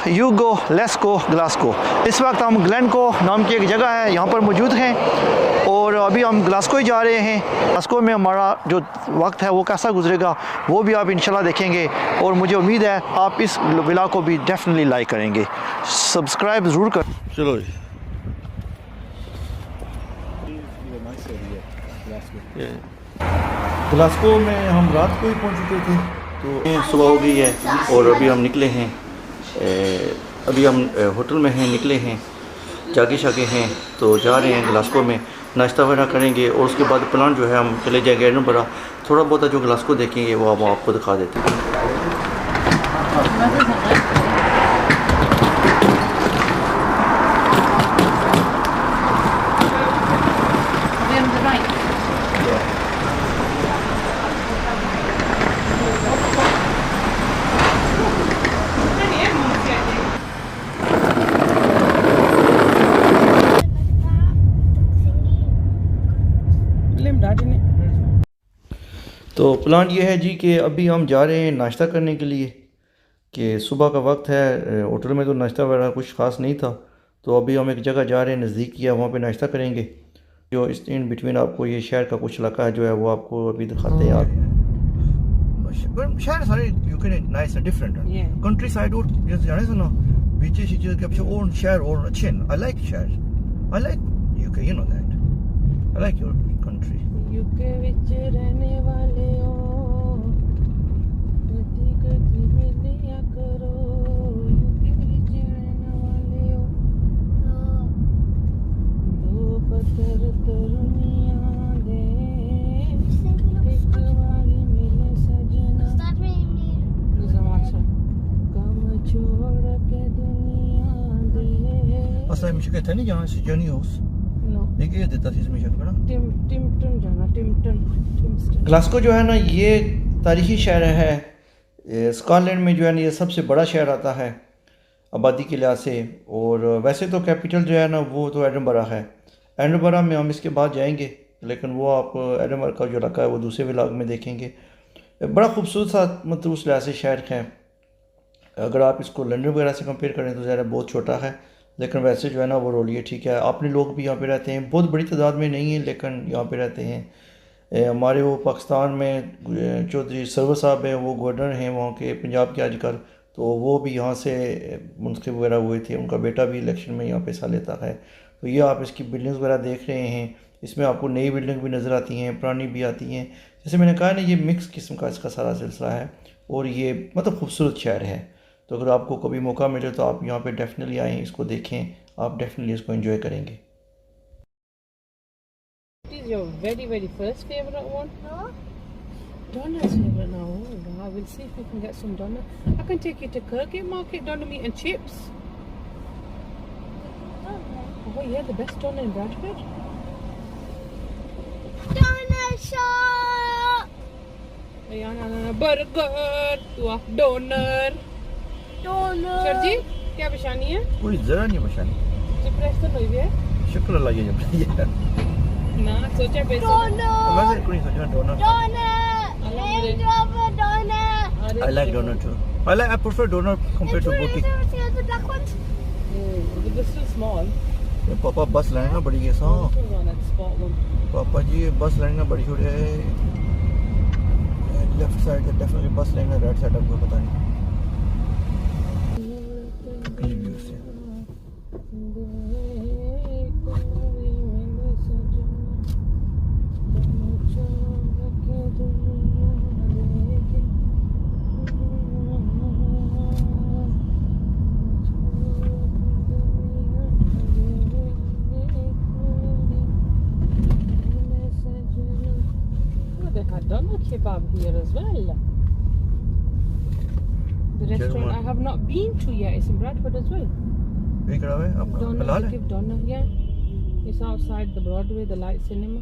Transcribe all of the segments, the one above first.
You go let's go Glasgow. इस वक्त हम ग्लेनको नाम की एक जगह है यहाँ पर मौजूद हैं और अभी हम ग्लासगो ही जा रहे हैं। ग्लासगो में हमारा जो वक्त है वो कैसा गुजरेगा वो भी आप इंशाल्लाह देखेंगे और मुझे उम्मीद है आप इस व्लॉग को भी डेफिनेटली लाइक करेंगे, सब्सक्राइब ज़रूर कर। चलो ग्लासगो में हम रात को ही पहुँच चुके थे तो सुबह हो गई है और अभी हम निकले हैं। अभी हम होटल में हैं, निकले हैं, जागे शागे हैं तो जा रहे हैं ग्लासगो में, नाश्ता वगैरह करेंगे और उसके बाद प्लान जो है हम चले जाएंगे एडिनबरा। थोड़ा बहुत जो ग्लासगो देखेंगे वो हम आपको दिखा देते हैं। तो प्लान ये है जी कि अभी हम जा रहे हैं नाश्ता करने के लिए कि सुबह का वक्त है। होटल में तो नाश्ता वगैरह कुछ ख़ास नहीं था तो अभी हम एक जगह जा रहे हैं नज़दीक किया, वहाँ पे नाश्ता करेंगे। जो इस इन बिटवीन आपको ये शहर का कुछ इलाका है जो है वो आपको अभी दिखाते हैं। शहर सारे UK nice and different country side और जाने सुनो बीचेस चीज़ के अपने ओन शहर और अच्छे हैं। आई लाइक शहर, I like UK, you know that, I like your country. UK which रहने वाले हो कदी कदी मिलिया करो, यूके विच रहने वाले हो दो पत्थर दुनिया दे एक बारी मिले सजना ज़माशा कम छोड़ के दुनिया दे। असल में मुझे नहीं जहाँ से जर्नी हाउस देखिए देता थी इसमें शक्ल ना टिमटन जाना, टिमटन। ग्लासगो जो है ना ये तारीखी शहर है, स्कॉटलैंड में जो है ना ये सबसे बड़ा शहर आता है आबादी के लिहाज से। और वैसे तो कैपिटल जो है ना वो तो एडिनबरा है। एडिनबरा में हम इसके बाद जाएंगे लेकिन वो आप एडिनबरा का जो इलाका है वो दूसरे व्लॉग में देखेंगे। बड़ा खूबसूरत सा मतलब उस लिहाज से शहर है। अगर आप इसको लंदन वगैरह से कंपेयर करें तो ज़रा बहुत छोटा है लेकिन वैसे जो है ना वो रोलिए ठीक है। अपने लोग भी यहाँ पे रहते हैं, बहुत बड़ी तादाद में नहीं है लेकिन यहाँ पे रहते हैं। हमारे वो पाकिस्तान में चौधरी सरवर साहब हैं, वो गवर्नर हैं वहाँ के पंजाब के आजकल, तो वो भी यहाँ से मुंतखब वगैरह हुए थे। उनका बेटा भी इलेक्शन में यहाँ पे हिस्सा लेता है। तो ये आप इसकी बिल्डिंग्स वगैरह देख रहे हैं, इसमें आपको नई बिल्डिंग भी नज़र आती हैं, पुरानी भी आती हैं। जैसे मैंने कहा ना ये मिक्स किस्म का इसका सारा सिलसिला है और ये मतलब खूबसूरत शहर है। तो अगर आपको कभी मौका मिले तो आप यहाँ पे डेफिनेटली आएँ, इसको देखें, आप डेफिनेटली इसको एंजॉय करेंगे। What is your very first favorite one? No. Donna's favorite now. Oh, I will see if we can get some Donna. I can take you to Kirkgate Market, Donna meat and chips. Oh yeah, the best Donna in Bradford. Donna shop. Ayana burger, tu ah donor. Donor. सरजी क्या परेशानी है? कोई ज़रा नहीं परेशानी, depression हुई है? शुक्र अल्लाह की जब ना सोचा पैसे Donor. मैं कोई सोचा donor. Donor. Hey, Donor. I like donor too. I prefer donor compared to boutique. The black ones. But they're still small. ये पापा बस लाए ना बड़ी है सा। Which one's on that spot one? पापा जी ये बस लाए ना बड़ी छोटी है। लेफ्ट साइड से डेफिनेटली बस लाएंगे, राइट साइड आपको पता नहीं। Doner kebab here as well. The restaurant I have not been to yet. It's in Bradford as well. ये करा है आपका halal है? Doner, yeah. It's outside the Broadway, the Light Cinema.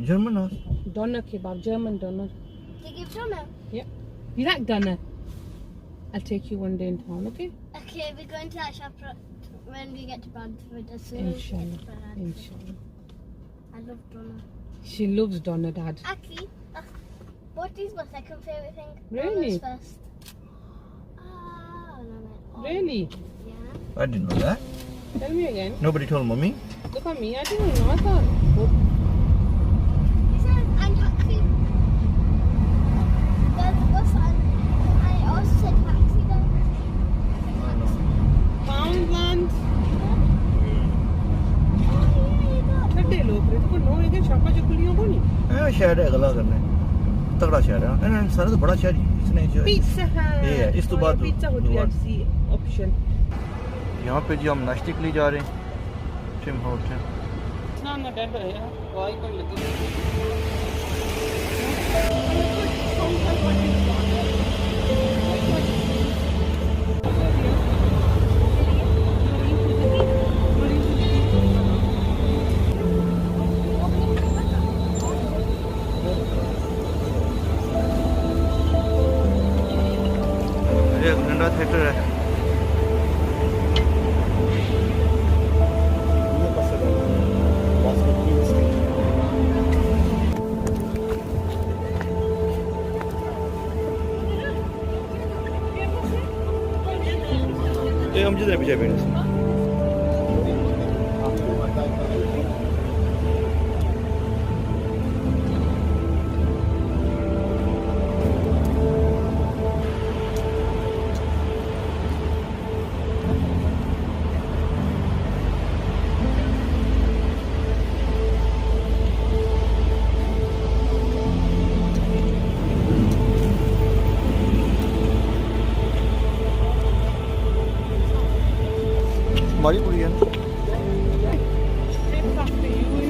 German house. Doner kebab, German doner. They give Donor. Yeah. You like doner? I'll take you one day in town, okay? Okay, we're going to that shop when we get to Bradford as soon as we get to Bradford. Inshallah. I love Donor. She loves doner, Dad. Actually, what is my second favourite thing? Really? Donors first. No. Really? Yeah. I didn't know that. Tell me again. Nobody told mommy. Look at me. I didn't know. I thought. He said I'm taxi. There's a bus and I also said taxi then. Poundland. Oh yeah, you got. Chadde log. तो को no एक shop जो खुली हो कोनी. शहर है गला करने तगड़ा शहर है ना सारा तो बड़ा शहर इसने जो Pizza Hut. ये है, इस तो बाद Pizza Hut we see option. यहाँ पे जी हम नाश्ते के लिए जा रहे हैं टिम होटल ना ना बैठो यार. वाई को लगी. ये गंडा थिएटर है ये हम जितने पीछे बैठे हमारी पूरी है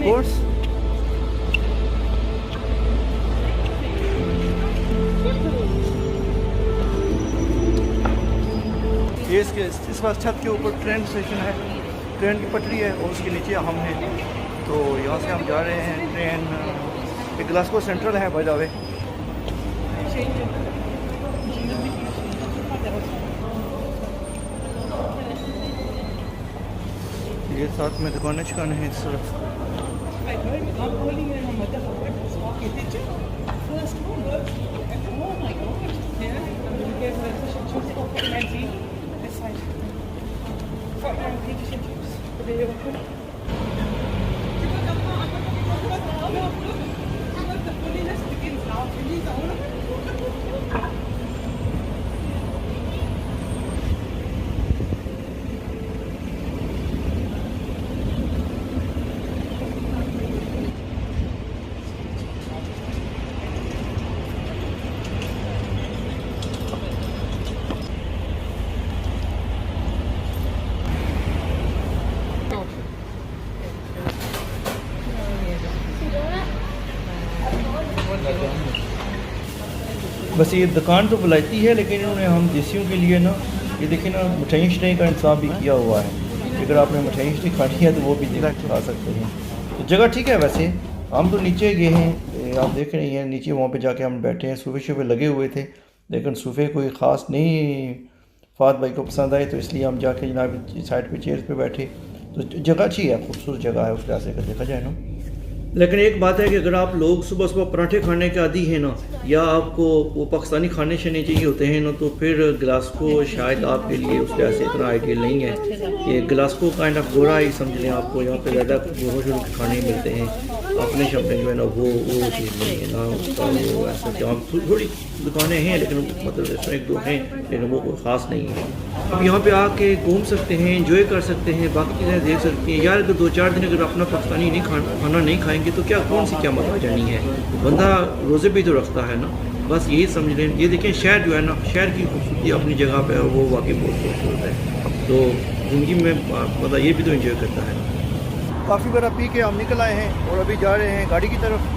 कोर्स ये इस वक्त छत के ऊपर ट्रेन स्टेशन है ट्रेन की पटरी है और उसके नीचे हम हैं तो यहाँ से हम जा रहे हैं ट्रेन ग्लासगो सेंट्रल है बाय द वे ये साथ में दुकानें शुकानें हैं इस तरफ बस ये दुकान तो बुलाती है लेकिन इन्होंने हम देसियों के लिए ना ये देखिए ना मिठाई शठाई का इंतजाम भी किया हुआ है अगर आपने मिठाई शठाई खानी है तो वो भी खा सकते हैं तो जगह ठीक है वैसे हम तो नीचे गए हैं आप देख रहे हैं नीचे वहाँ पे जाके हम बैठे हैं सोफे शोफे लगे हुए थे लेकिन सोफे कोई ख़ास नहीं फात भाई को पसंद आए तो इसलिए हम जाके जनाब साइड पे चेयर पे बैठे तो जगह अच्छी है खूबसूरत जगह है उस लिहाज से देखा जाए ना लेकिन एक बात है कि अगर आप लोग सुबह सुबह पराठे खाने के आदी हैं ना या आपको वो पाकिस्तानी खाने शाने चाहिए होते हैं ना तो फिर ग्लासगो शायद आपके लिए उस लिहाज से इतना आइडियल नहीं है ये ग्लासगो काइंड ऑफ गोरा ही समझ लें आपको यहाँ पे ज़्यादा गोरों शोरों के खाने मिलते हैं अपने शब्द जो है ना वो चीज़ नहीं है ना उसका वो ऐसा जहाँ थोड़ी दुकानें हैं लेकिन मतलब रेस्टोरेंट एक दो हैं लेकिन वो कोई ख़ास नहीं है आप यहाँ पे आके घूम सकते हैं एंजॉय कर सकते हैं बाकी चीज़ें देख सकते हैं यार अगर 2-4 दिन अगर अपना पाकिस्तानी नहीं खाना नहीं खाएंगे तो क्या कौन सी क्या मजा जानी है बंदा रोज़े भी तो रखता है ना बस यही समझ लें ये देखें शहर जो है ना शहर की खूबसूरती अपनी जगह पे है वो वाकई बहुत खूबसूरत है तो ज़िंदगी में मतलब ये भी तो एंजॉय करता है काफ़ी बड़ा पी के हम निकल आए हैं और अभी जा रहे हैं गाड़ी की तरफ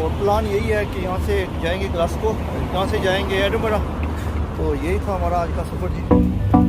और प्लान यही है कि यहाँ से जाएंगे ग्लासगो यहाँ से जाएंगे एडिनबरा तो यही था हमारा आज का सफ़र जी